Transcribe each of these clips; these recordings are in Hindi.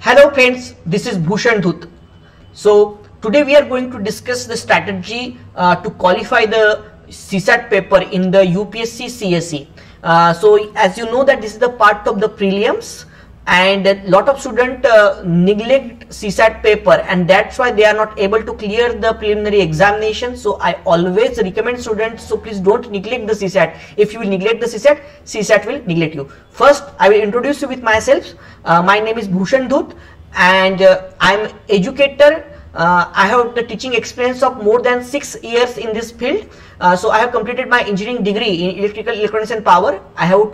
Hello friends, this is Bhushan Dhut. So today we are going to discuss the strategy to qualify the CSAT paper in the UPSC CSE. So as you know that this is the part of the prelims and a lot of students neglect CSAT paper, and that's why they are not able to clear the preliminary examination. So I always recommend students, so please don't neglect the CSAT. If you will neglect the CSAT, CSAT will neglect you. First I will introduce you with myself. My name is Bhushan Dhut and I'm educator. I have the teaching experience of more than 6 years in this field. So I have completed my engineering degree in electrical, electronics and power. I have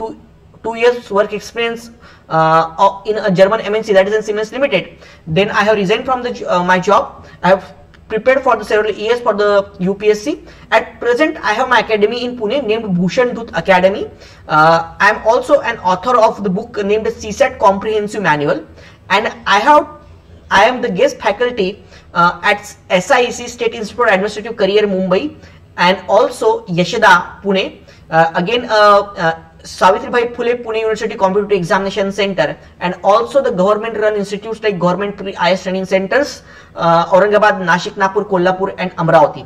two years work experience in a German MNC, that is in Siemens Limited. Then I have resigned from my job. I have prepared for the several years for the UPSC. At present I have my academy in Pune named Bhushan Dhut Academy. I am also an author of the book named CSAT Comprehensive Manual, and I am the guest faculty at SIEC, State Institute for Administrative Career, Mumbai, and also Yashoda, Pune. Again Savitribai Phule Pune University Competitive Examination Center, and also the government run institutes like government pre-IS training centers, Aurangabad, Nashik, Nagpur, Kolhapur and Amravati.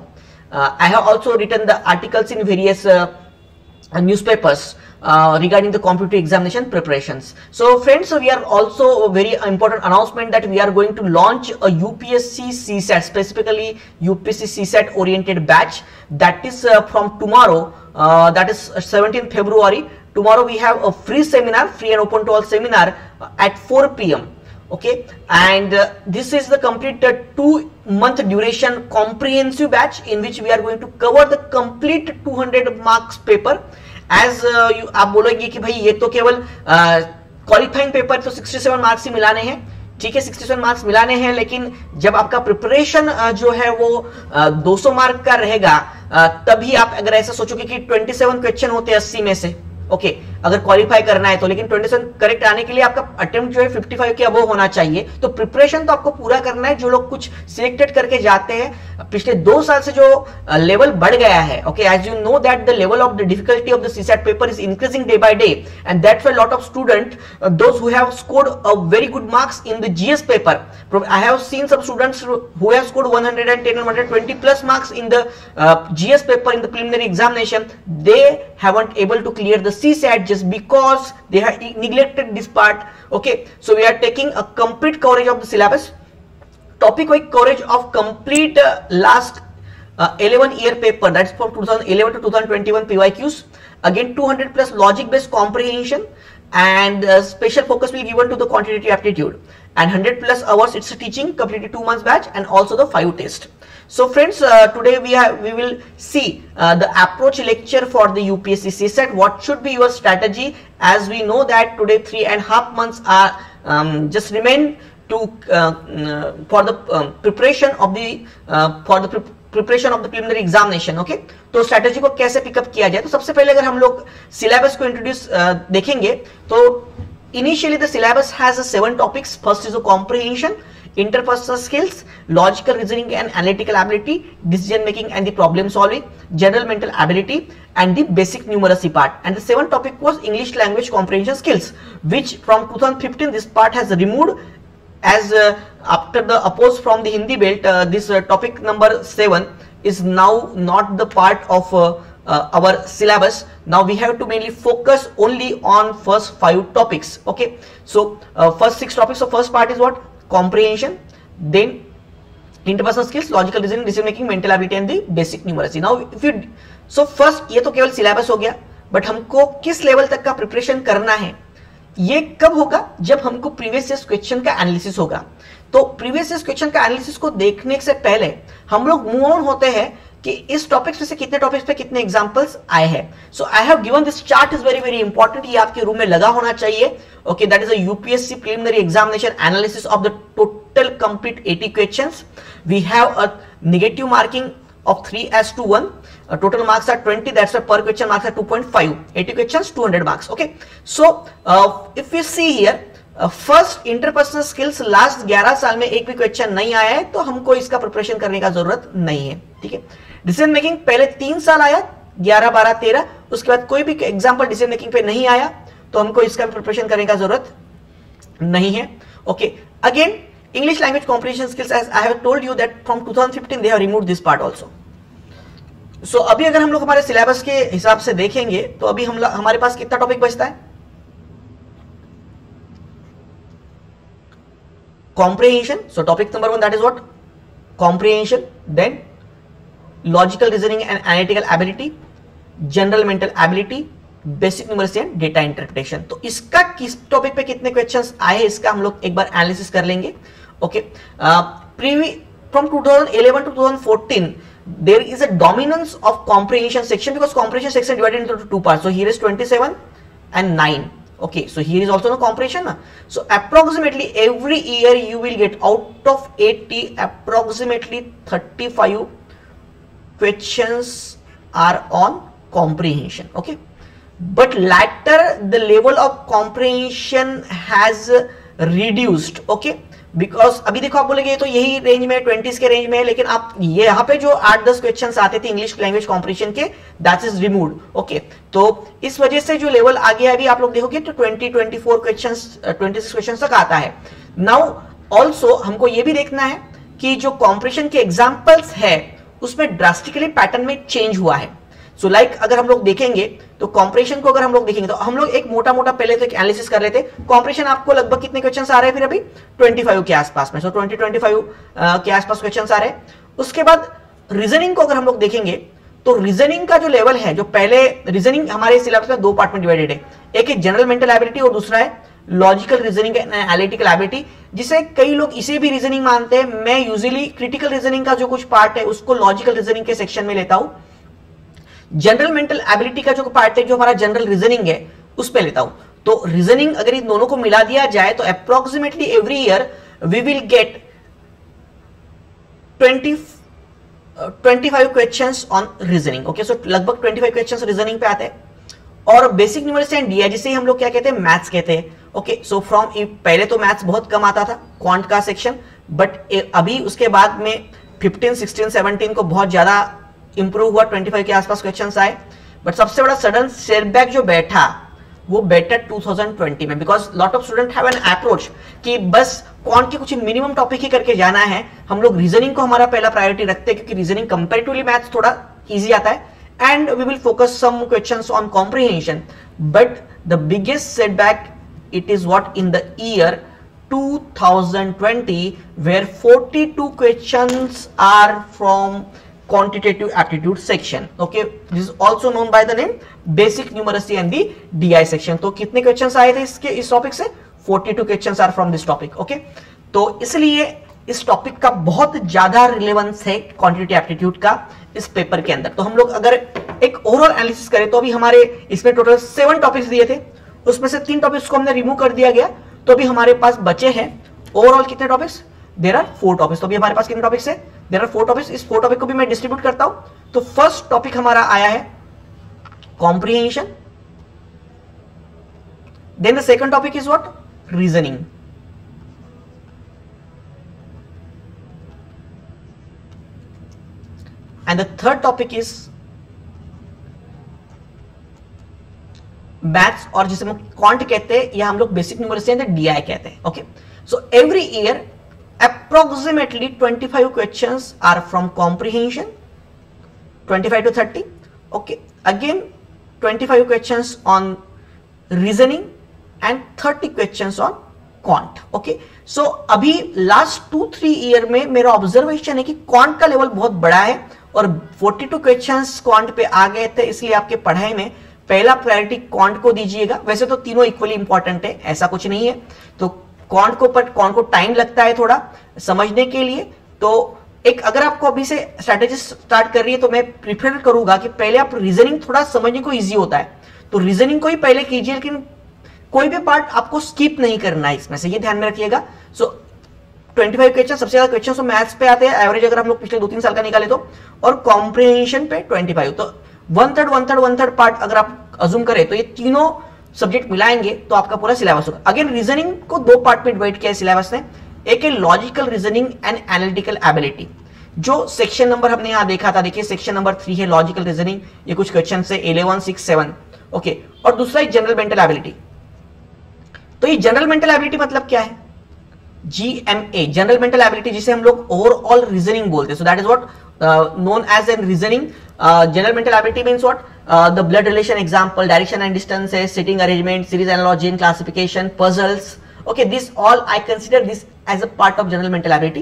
I have also written the articles in various newspapers regarding the competitive examination preparations. So friends, we are also a very important announcement that we are going to launch a UPSC CSAT, specifically UPSC CSAT oriented batch, that is from tomorrow, that is 17th February. Tomorrow we have a free seminar, free and open to all seminar at 4 p.m. Okay, and this is the complete 2-month duration comprehensive batch in which we are going to cover the complete 200 marks paper. As आप बोलोगे कि भाई ये तो केवल क्वालिफाइंग पेपर तो 67 मार्क्स ही मिलाने हैं, ठीक है 67 मार्क्स मिलाने हैं, लेकिन जब आपका प्रिपरेशन जो है वो 200 मार्क का रहेगा तभी आप अगर ऐसा सोचोगे कि 27 क्वेश्चन होते हैं 80 में से, ओके अगर क्वालिफाई करना है तो, लेकिन 27 करेक्ट आने के लिए आपका अटेम्प्ट जो है 55 के अबव होना चाहिए. तो प्रिपरेशन तो आपको पूरा करना है. जो लोग कुछ सिलेक्टेड करके जाते हैं, पिछले 2 साल से जो लेवल बढ़ गया है, okay as you know that the level of the difficulty of the CSAT paper is increasing day by day, and that's why lot of student those who have scored a very good marks in the GS paper. I have seen some students who have scored 110 and 120 plus marks in the GS paper in the preliminary examination. They haven't able to clear the CSAT just because they have neglected this part. Okay, so we are taking a complete coverage of the syllabus, topic wise coverage of complete last 11-year paper, that's from 2011 to 2021 PYQs. Again 200 plus logic based comprehension, and special focus will be given to the quantitative aptitude, and 100 plus hours it's a teaching, completed 2 months batch, and also the 5 test. So friends, today we will see the approach lecture for the UPSC CSAT. What should be your strategy, as we know that today 3.5 months are just remain to for the preparation of the preparation of the preliminary examination. Okay, तो स्ट्रेटेजी को कैसे पिकअप किया जाए. तो सबसे पहले अगर हम लोग सिलेबस को इंट्रोड्यूस देखेंगे तो initially the syllabus has 7 topics. First is comprehension, interpersonal skills, logical reasoning and analytical ability, decision making and the problem solving, general mental ability, and the basic numeracy part. And the 7th topic was English language comprehension skills, which from 2015 this part has removed, as after the oppose from the Hindi belt, this topic number 7 is now not the part of our syllabus. Now we have to mainly focus only on first 5 topics. Okay, so first 6 topics. So first part is what? Comprehension, then interpersonal skills, logical reasoning, decision making, mental ability and the basic numeracy. Now if you, so first ये तो केवल सिलेबस हो गया, बट हमको किस लेवल तक का प्रिपरेशन करना है ये कब होगा? जब हमको प्रीवियस ईयर क्वेश्चन का एनालिसिस होगा. तो प्रीवियस ईयर क्वेश्चन का एनालिसिस को देखने से पहले हम लोग मूव ऑन होते हैं कि इस टॉपिक्स में से कितने टॉपिक्स पे कितने एग्जांपल्स आए हैं. So I have given this chart, is very very important. ये आपके रूम में लगा होना चाहिए. Okay, that is a UPSC preliminary examination analysis of the total complete 80 questions. We have a negative marking of 3:1. Total marks are 20, that's why per question marks are 2.5. 80 questions, 200 marks. Okay, so if we see here, first interpersonal skills last 11 साल में एक भी क्वेश्चन नहीं आया है, तो हमको इसका प्रिपरेशन करने का जरूरत नहीं है. ठीक है, डिसीजन मेकिंग पहले 3 साल आया, 11, 12, 13, उसके बाद कोई भी एग्जाम्पल डिसीजन मेकिंग पे नहीं आया, तो हमको इसका प्रिपरेशन करने का जरूरत नहीं है. Okay, Again, English language comprehension skills, as I have told you that from 2015 they have removed this part also. So अभी अगर हम लोग हमारे सिलेबस के हिसाब से देखेंगे तो अभी हमारे पास कितना टॉपिक बचता है? Comprehension. So topic number 1, that is what? Comprehension. Then logical reasoning and analytical ability, general mental ability, basic numeracy and data interpretation. तो इसका किस टॉपिक पे कितने क्वेश्चंस आए इसका हम लोग एक बार एनालिसिस कर लेंगे. Okay, from 2011 to 2014 there is a dominance of comprehension section because comprehension section divided into two parts. So here is 27 and 9. Okay, so here is also no comprehension. So approximately every year you will get out of 80 approximately 35 questions are on comprehension. Okay, but later the level of comprehension has reduced. Okay, because अभी देखो आप बोलेंगे तो यही रेंज में 20s के रेंज में है, लेकिन आप ये यहाँ पे जो 8-10 क्वेश्चंस आते थे इंग्लिश लैंग्वेज कॉम्प्रिहेंशन के, दैट इज रिमूव्ड. ओके, तो इस वजह से जो लेवल आ गया अभी आप लोग देखोगे तो 20-24 क्वेश्चंस 26 क्वेश्चंस तक आता है. नाउ ऑल्सो हमको ये भी देखना है कि जो कॉम्प्रिहेंशन के एग्जाम्पल्स है उसमें ड्रास्टिकली पैटर्न में चेंज हुआ है. सो लाइक अगर हम लोग देखेंगे तो कॉम्प्रिहेंशन को अगर हम लोग देखेंगे तो हम लोग एक मोटा मोटा पहले तो एक एनालिसिस कर लेते. कॉम्प्रिहेंशन आपको लगभग कितने क्वेश्चंस आ रहे हैं फिर अभी 25 के आसपास में. सो 20-25 के आसपास क्वेश्चंस आ रहे हैं. उसके बाद रीजनिंग को अगर हम लोग देखेंगे तो रीजनिंग का जो लेवल है, जो पहले रीजनिंग हमारे सिलेबस में 2 पार्ट में डिवाइडेड है. एक है जनरल मेंटल एबिलिटी और दूसरा है logical reasoning and analytical ability, जिसे कई लोग इसे भी रीजनिंग मानते हैं. मैं यूजुअली क्रिटिकल रीजनिंग का जो कुछ पार्ट है उसको लॉजिकल रीजनिंग के सेक्शन में लेता हूं. जनरल मेंटल एबिलिटी का जो पार्ट है जो हमारा जनरल रीजनिंग है उस पे लेता हूं. तो रीजनिंग अगर इन दोनों को मिला दिया जाए तो approximately every year we will get 25 questions on reasoning. Okay, so लगभग 25 क्वेश्चंस रीजनिंग पे आते हैं. और बेसिक न्यूमरेसी एंड डीआई जिसे हम लोग क्या कहते हैं, मैथ्स कहते हैं. ओके, सो फ्रॉम पहले तो मैथ्स बहुत कम आता था क्वांट का सेक्शन, बट अभी उसके बाद में 15, 16, 17 को बहुत ज्यादा इंप्रूव हुआ, 25 के आसपास क्वेश्चंस आए. बट सबसे बड़ा सडन सेटबैक जो बैठा वो बैठा 2020 में, because lot of student have an approach कि बस कौन के कुछ मिनिमम टॉपिक ही करके जाना है. हम लोग रीजनिंग को हमारा पहला प्रायोरिटी रखते हैं क्योंकि रीजनिंग कंपैरेटिवली मैथ्स थोड़ा इजी आता है, and we will focus some questions on comprehension. But the biggest setback it is what in the year 2020 where 42 questions are from quantitative aptitude section. Okay, this is also known by the name basic numeracy and the DI section. तो कितने क्वेश्चंस आए थे इस टॉपिक से? 42 questions are from this topic. Okay, तो इसलिए इस टॉपिक का बहुत ज्यादा रिलेवेंस है क्वांटिटेटिव एप्टीट्यूड का इस पेपर के अंदर. तो हम लोग अगर एक ओवरऑल एनालिसिस करें तो अभी हमारे इसमें टोटल 7 टॉपिक्स दिए थे, उसमें से 3 टॉपिक्स को हमने रिमूव कर दिया गया. तो अभी हमारे पास बचे हैं ओवरऑल कितने टॉपिक्स? There are 4 topics. तो अभी हमारे पास कितने टॉपिक्स है? There are 4 topics. इस 4 टॉपिक को भी मैं डिस्ट्रीब्यूट करता हूं. तो फर्स्ट टॉपिक हमारा आया है comprehension. Then the second topic is what? Reasoning. And the third topic is maths, और जिसे हम क्वांट कहते हैं या हम लोग बेसिक न्यूमरेसी एंड डीआई कहते हैं. Okay, so every year approximately 25 questions are from comprehension, 25 to 30. Okay, again 25 questions on reasoning and 30 questions on quant. Okay, so अभी last 2-3 ईयर में मेरा ऑब्जर्वेशन है कि quant का लेवल बहुत बड़ा है और 42 क्वेश्चंस quant पे आ गए थे, इसलिए आपके पढ़ाई में पहला प्रायोरिटी क्वांट को दीजिएगा. वैसे तो तीनों इक्वली इंपॉर्टेंट है, ऐसा कुछ नहीं है. तो क्वांट को टाइम लगता है थोड़ा समझने के लिए. तो एक अगर आपको अभी से स्ट्रैटेजी स्टार्ट कर रही है तो मैं प्रिफर करूंगा कि पहले आप रीजनिंग थोड़ा समझने को इजी होता है तो रीजनिंग को ही पहले कीजिए, लेकिन कोई भी पार्ट आपको स्किप नहीं करना है इसमें से, ये ध्यान में रखिएगा. सो 25 क्वेश्चन, सबसे ज्यादा क्वेश्चन तो मैथ्स पे आते हैं एवरेज अगर हम लोग पिछले 2-3 साल का निकाले तो, और कॉम्प्रिहेंशन पे 25. तो 1/3 पार्ट अगर आप अज्यूम करें तो ये तीनों सब्जेक्ट मिलाएंगे तो आपका पूरा सिलेबस होगा. अगेन रीजनिंग को 2 पार्ट में डिवाइड किया है सिलेबस ने. एक है logical reasoning and analytical ability, जो सेक्शन नंबर हमने यहां देखा था. देखिए सेक्शन नंबर 3 है लॉजिकल रीजनिंग, ये कुछ क्वेश्चन है 11, 6, 7. ओके, और दूसरा है जनरल मेंटल एबिलिटी. तो ये जनरल मेंटल एबिलिटी मतलब क्या है? GMA, जनरल मेंटल एबिलिटी, जिसे हम लोग ओवरऑल रीजनिंग बोलते हैं. So that is what known as an reasoning. General mental ability means what, the blood relation example, direction and distances, sitting arrangement, series analogy and classification, puzzles. Okay, this all I consider this as a part of general mental ability,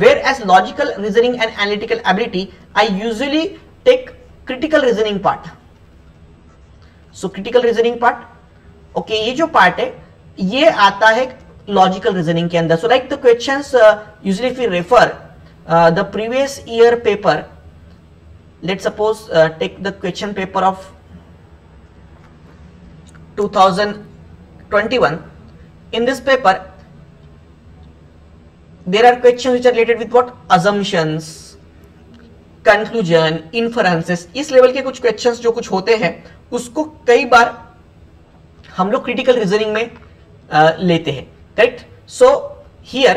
whereas logical reasoning and analytical ability I usually take critical reasoning part. So critical reasoning part, okay, ये जो part है ये आता है logical reasoning के अंदर. So like the questions usually if we refer the previous year paper, let's suppose take the question paper of 2021. In this paper, there are questions which are related with what? Assumptions, conclusion, inferences. इस लेवल के कुछ questions जो कुछ होते हैं उसको कई बार हम लोग critical reasoning में लेते हैं, correct? So here,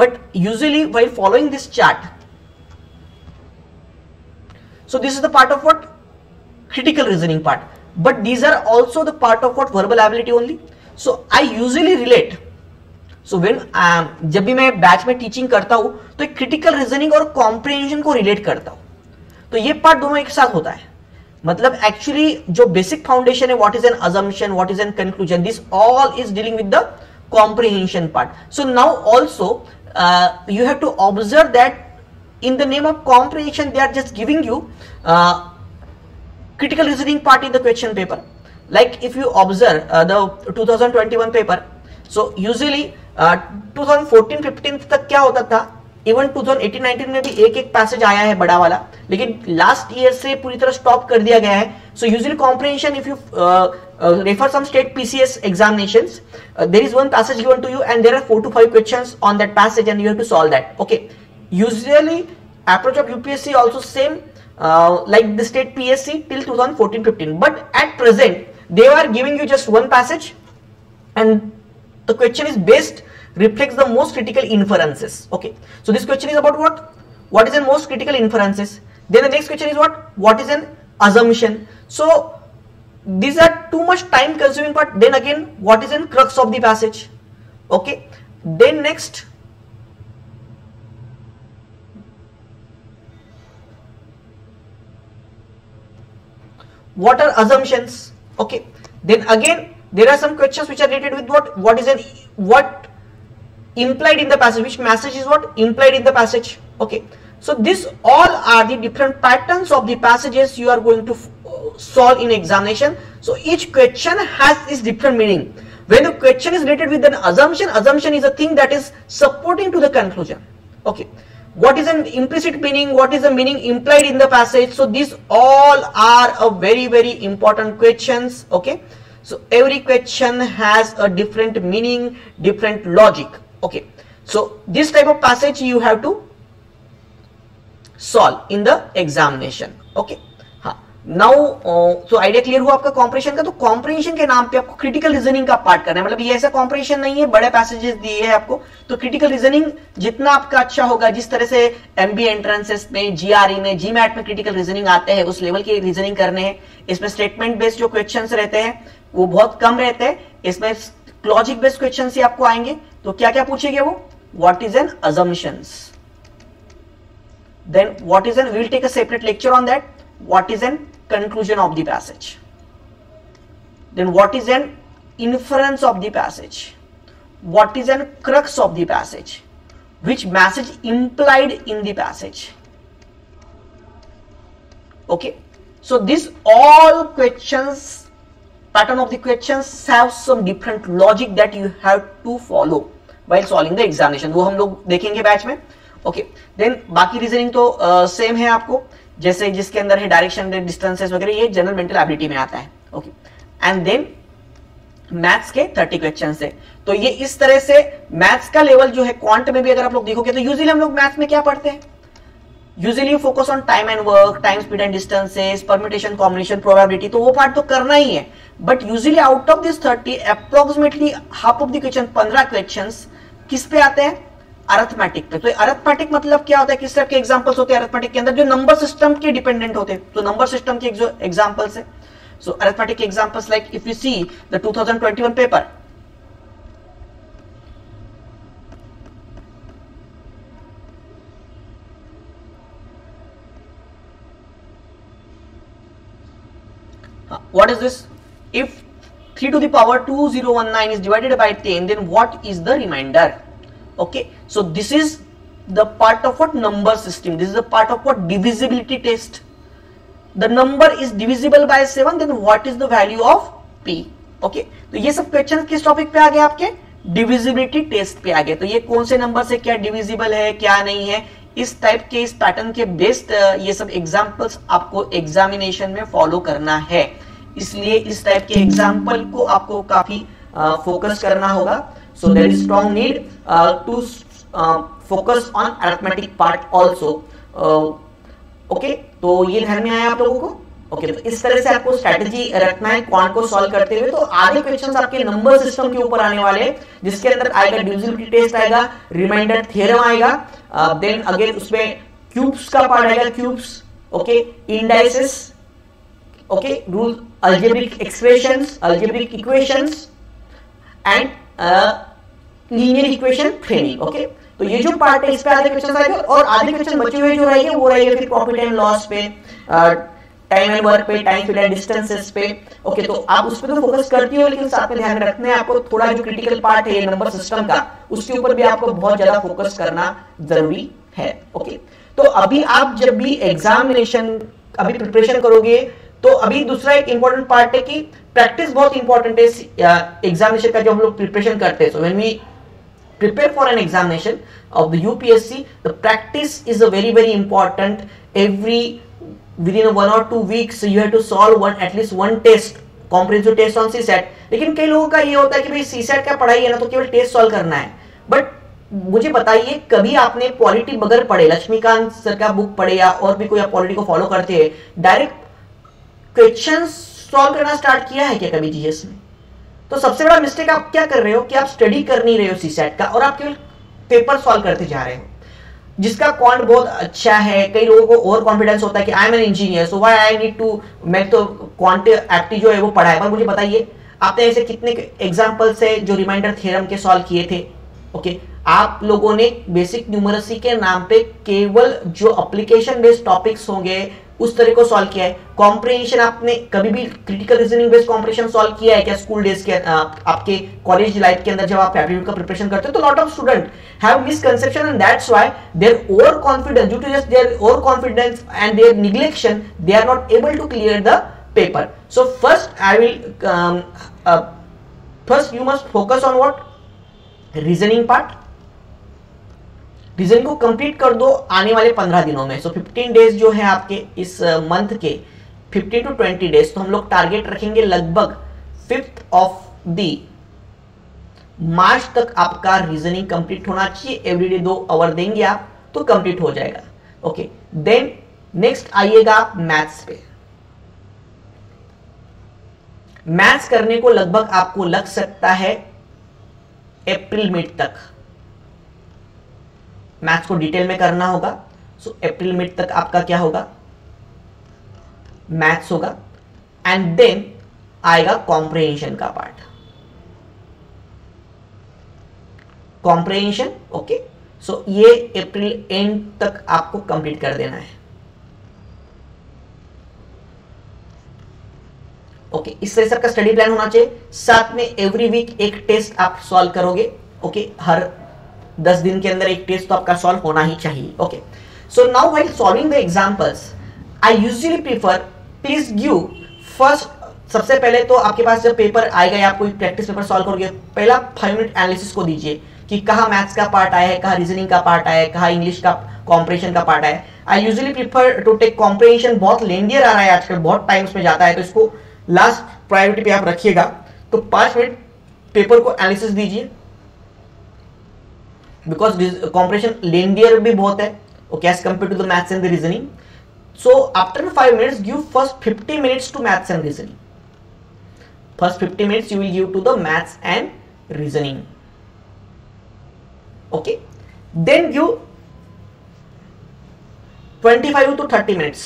but usually while following this chart, so this is the part of what? Critical reasoning part. But these are also the part of what? Verbal ability only. So I usually relate. So when जब भी मैं बैच में टीचिंग करता हूं तो एक क्रिटिकल रीजनिंग और कॉम्प्रिहेंशन को रिलेट करता हूं. तो ये पार्ट दोनों एक साथ होता है. मतलब एक्चुअली जो बेसिक फाउंडेशन है, what is an assumption, what is an conclusion, this all is dealing with the comprehension part. So now also you have to observe that in the name of comprehension they are just giving you critical reasoning part in the question paper. Like if you observe the 2021 paper, so usually 2014-15 तक क्या होता था, इवन 2018-19 में भी एक एक पैसेज आया है बड़ा वाला, लेकिन लास्ट ईयर से पूरी तरह स्टॉप कर दिया गया है. So usually comprehension, if you refer some state PCS examinations, there is one passage given to you and there are 4 to 5 questions on that passage and you have to solve that. Okay, usually approach of UPSC also same like the state PSC till 2014-15, but at present they are giving you just one passage and the question is based, reflects the most critical inferences. Okay, so this question is about what is the most critical inferences. Then the next question is what is an assumption. So these are too much time consuming part. Then again, what is an crux of the passage. Okay, then next what are assumptions. Okay, then again there are some questions which are related with what is what implied in the passage, which message is what implied in the passage. Okay, so this all are the different patterns of the passages you are going to solve in examination. So each question has its different meaning. When the question is related with an assumption is a thing that is supporting to the conclusion. Okay, what is an implicit meaning, what is the meaning implied in the passage. So these all are a very very important questions. Okay, so every question has a different meaning, different logic. Okay, so this type of passage you have to solve in the examination. Okay, हाँ, now so आइडिया क्लियर हुआ आपका कॉम्प्रिहेंशन का. तो कॉम्प्रिहेंशन के नाम पे आपको क्रिटिकल रीजनिंग का पार्ट करना है. मतलब ये ऐसा कॉम्प्रिहेंशन नहीं है, बड़े पैसेजेस दिए हैं आपको, तो क्रिटिकल रीजनिंग जितना आपका अच्छा होगा, जिस तरह से एमबीए एंट्रेंसेस में, जीआरई में, जीमैट में क्रिटिकल रीजनिंग आते हैं, उस लेवल की रीजनिंग करने हैं. इसमें स्टेटमेंट बेस्ड जो क्वेश्चंस रहते हैं वो बहुत कम रहते हैं. इसमें लॉजिक बेस्ड क्वेश्चंस ही आपको आएंगे. तो क्या क्या पूछेंगे वो, what is an assumptions, then what is an, we will take a separate lecture on that, what is an conclusion of the passage, then what is an inference of the passage, what is an crux of the passage, which message implied in the passage. Okay, so this all questions, pattern of the questions have some different logic that you have to follow while solving the examination. वो हम लोग देखेंगे बैच में. ओके, देन बाकी रीजनिंग तो सेम है आपको, जैसे जिसके अंदर है डायरेक्शन, डिस्टेंसेस वगैरह, ये जनरल मेंटल एबिलिटी में आता है. ओके, एंड देन मैथ्स के 30 क्वेश्चन है. तो ये इस तरह से मैथ्स का लेवल जो है, क्वांट में भी अगर आप लोग देखोगे तो यूजुअली हम लोग मैथ्स में क्या पढ़ते हैं, usually you focus on time and work, time speed and distances, permutation, combination, probability, तो वो पार्ट तो करना ही है. But usually out of this 30 approximately half of the question, 15 questions किस पे आते हैं, अरिथमेटिक पे. तो अरिथमेटिक मतलब क्या होता है, किस टाइप के एग्जांपल्स होते हैं अरिथमेटिक के अंदर, जो नंबर सिस्टम के डिपेंडेंट होते हैं. तो नंबर सिस्टम के जो एग्जांपल्स है, सो अरिथमेटिक के examples like if you see the 2021 paper, What is this? If 3 to the power 2019 is divided by 10, then what is the remainder? Okay, so this is the part of what number system. This is the part of what divisibility test. The number is divisible by 7, then what is the value of p? Okay, तो ये सब क्वेश्चन किस टॉपिक पे आ गए आपके? डिविजिबिलिटी टेस्ट पे आ गए. तो ये कौन से नंबर से क्या डिविजिबल है क्या नहीं है, इस टाइप के इस पैटर्न के बेस्ड ये सब एग्जांपल्स आपको एग्जामिनेशन में फॉलो करना है. इसलिए इस टाइप के एग्जांपल को आपको काफी फोकस करना होगा. So there is strong need to focus on arithmetic part also. Okay, तो ये ध्यान में आया आप लोगों को? ओके, तो इस तरह से आपको स्ट्रेटजी रखना है क्वांट को सॉल्व करते हुए. तो आधे क्वेश्चंस आपके नंबर सिस्टम के ऊपर आने वाले हैं, जिसके अंदर आएगा डिविजिबिलिटी टेस्ट आएगा, रिमाइंडर थ्योरम आएगा, देन अगेन उसमें क्यूब्स का पार्ट आएगा, cubes, okay, indices, okay, rule, algebraic expressions, algebraic equations and linear equation framing. Okay, तो ये जो पार्ट है इस पे आधे क्वेश्चन आएंगे, और आधे क्वेश्चन बचे हुए जो रहेंगे वो रहेंगे फिर प्रॉफिट एंड लॉस पे, टाइम एंड वर्क पे, टाइम फील्ड एंड डिस्टेंसेस पे. ओके, तो आप उस पे तो फोकस करती हो, लेकिन साथ में ध्यान रखना है आपको थोड़ा जो क्रिटिकल पार्ट है नंबर सिस्टम का, उसके ऊपर भी आपको बहुत ज्यादा फोकस करना जरूरी है. ओके, तो अभी आप जब भी एग्जामिनेशन अभी प्रिपरेशन करोगे, तो अभी दूसरा एक इंपॉर्टेंट पार्ट है कि प्रैक्टिस बहुत इंपॉर्टेंट है एग्जामिनेशन का. जो हम लोग प्रिपरेशन करते हैं, so when we prepare for an examination of the UPSC, the practice is a very important. Within 1 or 2 weeks you have to solve at least one test, comprehensive test on CSAT. लेकिन कई लोगों का ये होता है कि भाई CSAT का पढ़ाई है ना, तो केवल टेस्ट सॉल्व करना है. बट मुझे बताइए, कभी आपने पॉलिटी बगैर पढ़े, लक्ष्मीकांत सर का बुक पढ़े या और भी कोई आप पॉलिटी को फॉलो करते हैं, डायरेक्ट क्वेश्चन सॉल्व करना स्टार्ट किया है क्या कभी जीएस में? तो सबसे बड़ा मिस्टेक आप क्या कर रहे हो कि आप स्टडी कर नहीं रहे हो सीसैट का, और आप केवल पेपर सॉल्व करते जा रहे हो. जिसका क्वांट बहुत अच्छा है, कई लोगों को ओवर कॉन्फिडेंस होता है कि I am an engineer, so why I need to, मैं तो क्वांट एप्टी जो है वो पढ़ा है. पर मुझे बताइए, आपने ऐसे कितने एग्जांपल्स है जो रिमाइंडर थ्योरम के सॉल्व किए थे? ओके, आप लोगों ने बेसिक न्यूमरसी के नाम पे केवल जो एप्लीकेशन बेस्ड टॉपिक्स होंगे उस तरह को सॉल्व किया है. कॉम्प्रिहेंशन आपने कभी भी critical reasoning based comprehension solve किया है क्या स्कूल डेज के आपके कॉलेज लाइफ के अंदर जब आप एप्टीट्यूड का प्रिपरेशन करते हो? तो lot of student have misconception and that's why their over confidence, due to just their over confidence and their neglection, they are not able to clear the paper. So first you must focus on what? Reasoning part. Reasoning को कंप्लीट कर दो आने वाले 15 दिनों में. सो 15 डेज जो है आपके इस मंथ के 15 to 20 डेज, तो हम लोग टारगेट रखेंगे लगभग 5th ऑफ द मार्च तक आपका रीजनिंग कंप्लीट होना चाहिए. एवरीडे 2 आवर देंगे आप तो कंप्लीट हो जाएगा. ओके, देन नेक्स्ट आइएगा आप मैथ्स पे. मैथ्स करने को लगभग आपको लग सकता है अप्रैल मिड तक. मैथ्स को डिटेल में करना होगा. सो अप्रैल मिड तक आपका क्या होगा? मैथ्स होगा. एंड देन आएगा कॉम्प्रिहेंशन का पार्ट. कॉम्प्रिहेंशन, ओके, सो ये अप्रैल एंड तक आपको कंप्लीट कर देना है. ओके, इस तरह से आपका स्टडी प्लान होना चाहिए. साथ में एवरी वीक एक टेस्ट आप सॉल्व करोगे. ओके, हर 10 दिन के अंदर एक टेस्ट तो आपका सॉल्व होना ही चाहिए. Okay, so now while solving the examples I usually prefer, please give first, सबसे पहले तो आपके पास जब पेपर आएगा या आप कोई प्रैक्टिस पेपर सॉल्व करोगे, पहला 5 मिनट एनालिसिस को दीजिए कि कहाँ मैथ्स का पार्ट आया है, कहाँ रीजनिंग का पार्ट आया है, कहाँ इंग्लिश का कॉम्प्रिहेंशन का पार्ट आया है. I usually prefer to take comprehension. बहुत लेंदियर आ रहा है आजकल, बहुत टाइम उसमें जाता है, तो इसको लास्ट प्रायोरिटी पे आप रखिएगा. तो 5 मिनट पेपर को एनालिसिस दीजिए, बिकॉज कॉम्प्रिहेंशन लेंदियर भी बहुत है, okay, as compare to the maths and the reasoning. So after 5 minutes give first 50 minutes to maths and reasoning. First 50 minutes you will give to the maths and reasoning. Okay, then give 25 to 30 minutes.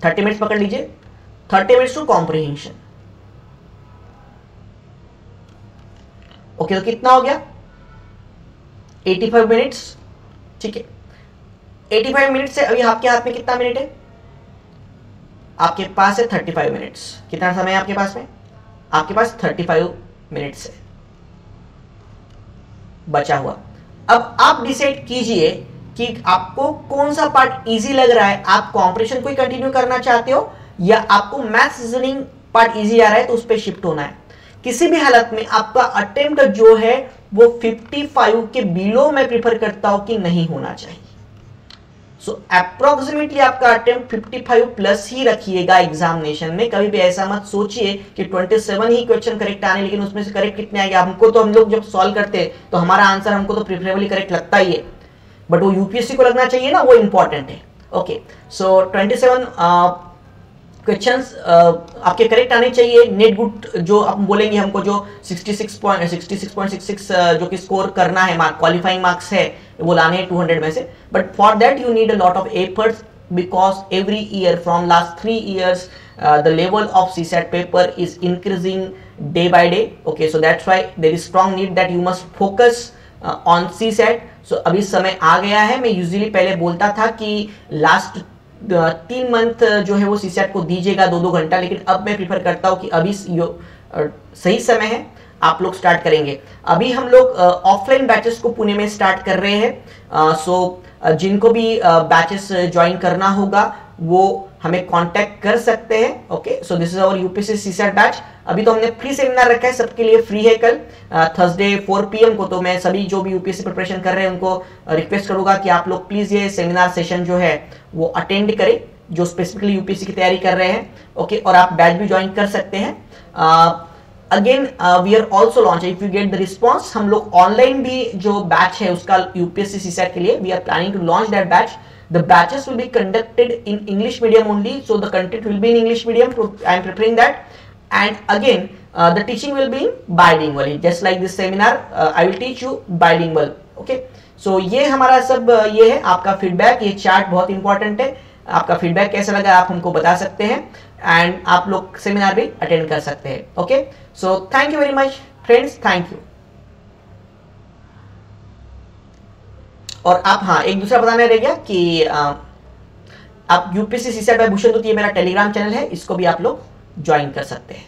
30 minutes पकड़ लीजिए. 30 मिनट्स टू कॉम्प्रिहेंशन. ओके, तो कितना हो गया? 85 मिनट्स. ठीक है, 85 मिनट्स है। अभी आपके हाथ में कितना मिनट है? आपके पास है 35 मिनट्स। कितना समय है आपके पास में? आपके पास 35 मिनट्स है बचा हुआ। अब आप डिसाइड कीजिए कि आपको कौन सा पार्ट इजी लग रहा है। आप कॉम्प्रिहेंशन को ही कंटिन्यू करना चाहते हो या आपको मैथ्स रीजनिंग पार्ट इजी आ रहा है तो उस पर शिफ्ट होना है। किसी भी हालत में आपका अटेम्प्ट जो है वो 55 के बिलो मैं प्रीफर करता हूं कि नहीं होना चाहिए। सो अप्रोक्सीमेटली आपका अटेम्प्ट 55 प्लस ही रखिएगा एग्जामिनेशन में। कभी भी ऐसा मत सोचिए कि 27 ही क्वेश्चन करेक्ट आने, लेकिन उसमें से करेक्ट कितने आएंगे हमको तो, हम लोग जब सॉल्व करते हैं तो हमारा आंसर हमको तो प्रेफरेबली करेक्ट लगता ही है, बट वो यूपीएससी को लगना चाहिए ना, वो इंपॉर्टेंट है। ओके, सो 27 क्वेश्चंस आपके करेक्ट आने चाहिए। नेट गुड जो आप बोलेंगे हमको जो 66.66 जो कि स्कोर करना है, क्वालिफाइंग मार्क्स है वो लाने हैं 200 में से, but for that you need a lot of efforts because every year from last 3 years the level of CSAT paper is increasing day by day. Okay, so that's why there is strong need that you must focus on CSAT. So अभी समय आ गया है। मैं यूजुअली पहले बोलता था कि लास्ट 3 मंथ जो है वो सीसैट को दीजिएगा 2-2 घंटा, लेकिन अब मैं प्रीफर करता हूं कि अभी सही समय है, आप लोग स्टार्ट करेंगे। अभी हम लोग ऑफलाइन बैचेस को पुणे में स्टार्ट कर रहे हैं। सो जिनको भी बैचेस ज्वाइन करना होगा वो हमें कांटेक्ट कर सकते हैं। Okay, so this is our UPSC CSAT batch. अभी तो हमने फ्री सेमिनार रखा है, सबके लिए फ्री है कल थर्सडे 4 PM को। तो मैं सभी जो भी यूपीएससी प्रिपरेशन कर रहे हैं उनको रिक्वेस्ट करूंगा कि आप लोग प्लीज ये सेमिनार सेशन जो है वो अटेंड करें, जो स्पेसिफिकली यूपीएससी की तैयारी कर रहे हैं। ओके, और आप बैच भी ज्वाइन कर सकते हैं। Again we are also launch, if you get the response, हम लोग ऑनलाइन भी जो बैच है उसका यूपीएससी सीसैट के लिए we are planning to launch that batch. The batches will be conducted in English medium only, so the content will be in English medium. I am preparing that, and again the teaching will be in bilingual, just like this seminar. I will teach you bilingual. Okay, so ये हमारा सब ये है। आपका फीडबैक, ये चार्ट बहुत इंपॉर्टेंट है। आपका फीडबैक कैसा लगा आप हमको बता सकते हैं, एंड आप लोग सेमिनार भी अटेंड कर सकते हैं। Okay, so thank you very much friends, thank you. और आप, हाँ, एक दूसरा बताना रह गया कि आप यूपीएससी सीसैट बाय भूषण दूत, ये मेरा टेलीग्राम चैनल है, इसको भी आप लोग ज्वाइन कर सकते हैं।